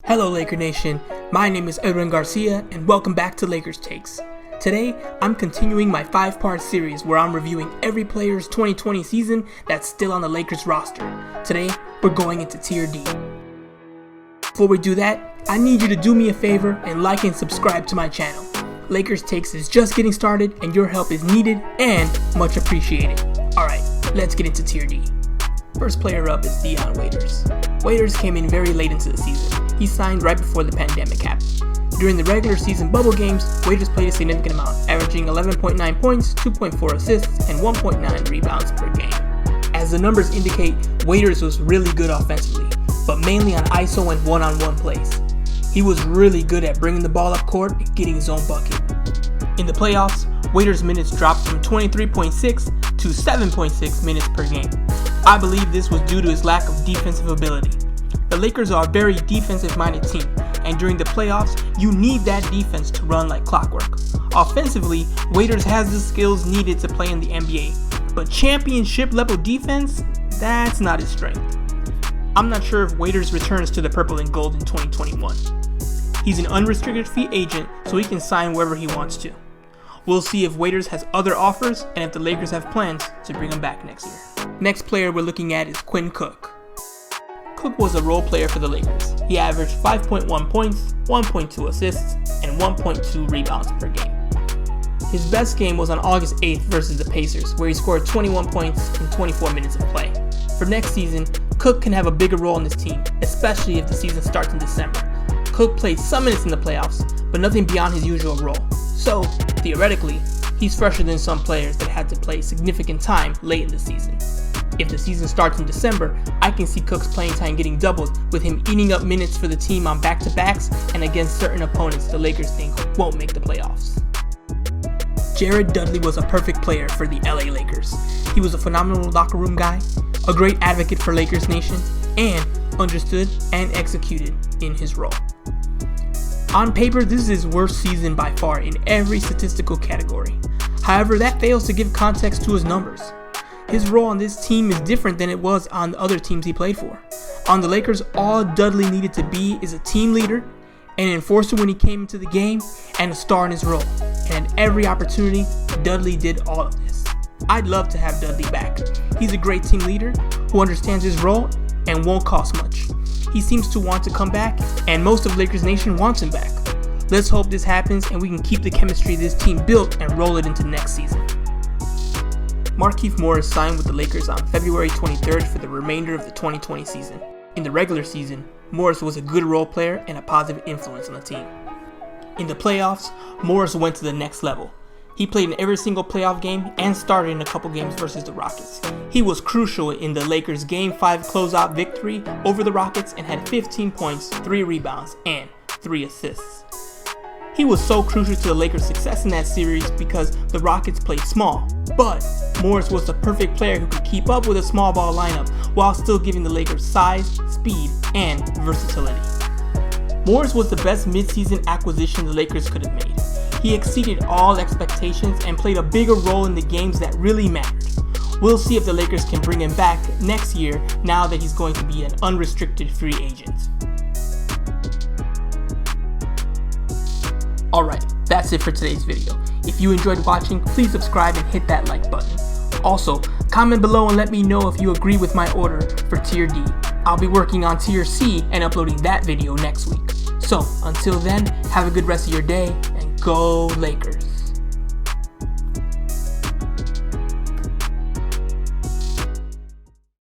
Hello Laker Nation, my name is Edwin Garcia and welcome back to Lakers Takes. Today, I'm continuing my 5-part series where I'm reviewing every player's 2020 season that's still on the Lakers roster. Today, we're going into Tier D. Before we do that, I need you to do me a favor and like and subscribe to my channel. Lakers Takes is just getting started and your help is needed and much appreciated. Alright, let's get into Tier D. First player up is Dion Waiters. Waiters came in very late into the season. He signed right before the pandemic happened. During the regular season bubble games, Waiters played a significant amount, averaging 11.9 points, 2.4 assists, and 1.9 rebounds per game. As the numbers indicate, Waiters was really good offensively, but mainly on ISO and one-on-one plays. He was really good at bringing the ball up court and getting his own bucket. In the playoffs, Waiters' minutes dropped from 23.6 to 7.6 minutes per game. I believe this was due to his lack of defensive ability. The Lakers are a very defensive-minded team, and during the playoffs, you need that defense to run like clockwork. Offensively, Waiters has the skills needed to play in the NBA, but championship-level defense, that's not his strength. I'm not sure if Waiters returns to the purple and gold in 2021. He's an unrestricted free agent, so he can sign wherever he wants to. We'll see if Waiters has other offers and if the Lakers have plans to bring him back next year. Next player we're looking at is Quinn Cook. Cook was a role player for the Lakers. He averaged 5.1 points, 1.2 assists, and 1.2 rebounds per game. His best game was on August 8th versus the Pacers, where he scored 21 points in 24 minutes of play. For next season, Cook can have a bigger role in this team, especially if the season starts in December. Cook played some minutes in the playoffs, but nothing beyond his usual role. So, theoretically, he's fresher than some players that had to play significant time late in the season. If the season starts in December, I can see Cook's playing time getting doubled, with him eating up minutes for the team on back-to-backs and against certain opponents the Lakers think won't make the playoffs. Dudley was a perfect player for the LA Lakers. He was a phenomenal locker room guy, a great advocate for Lakers Nation, and understood and executed in his role. On paper, this is his worst season by far in every statistical category. However, that fails to give context to his numbers. His role on this team is different than it was on the other teams he played for. On the Lakers, all Dudley needed to be is a team leader, an enforcer when he came into the game, and a star in his role. And at every opportunity, Dudley did all of this. I'd love to have Dudley back. He's a great team leader who understands his role and won't cost much. He seems to want to come back, and most of Lakers Nation wants him back. Let's hope this happens and we can keep the chemistry this team built and roll it into next season. Markieff Morris signed with the Lakers on February 23rd for the remainder of the 2020 season. In the regular season, Morris was a good role player and a positive influence on the team. In the playoffs, Morris went to the next level. He played in every single playoff game and started in a couple games versus the Rockets. He was crucial in the Lakers' Game 5 closeout victory over the Rockets and had 15 points, 3 rebounds, and 3 assists. He was so crucial to the Lakers' success in that series because the Rockets played small, but Morris was the perfect player who could keep up with a small ball lineup while still giving the Lakers size, speed, and versatility. Morris was the best midseason acquisition the Lakers could have made. He exceeded all expectations and played a bigger role in the games that really mattered. We'll see if the Lakers can bring him back next year now that he's going to be an unrestricted free agent. Alright, that's it for today's video. If you enjoyed watching, please subscribe and hit that like button. Also, comment below and let me know if you agree with my order for Tier D. I'll be working on Tier C and uploading that video next week. So, until then, have a good rest of your day and go Lakers!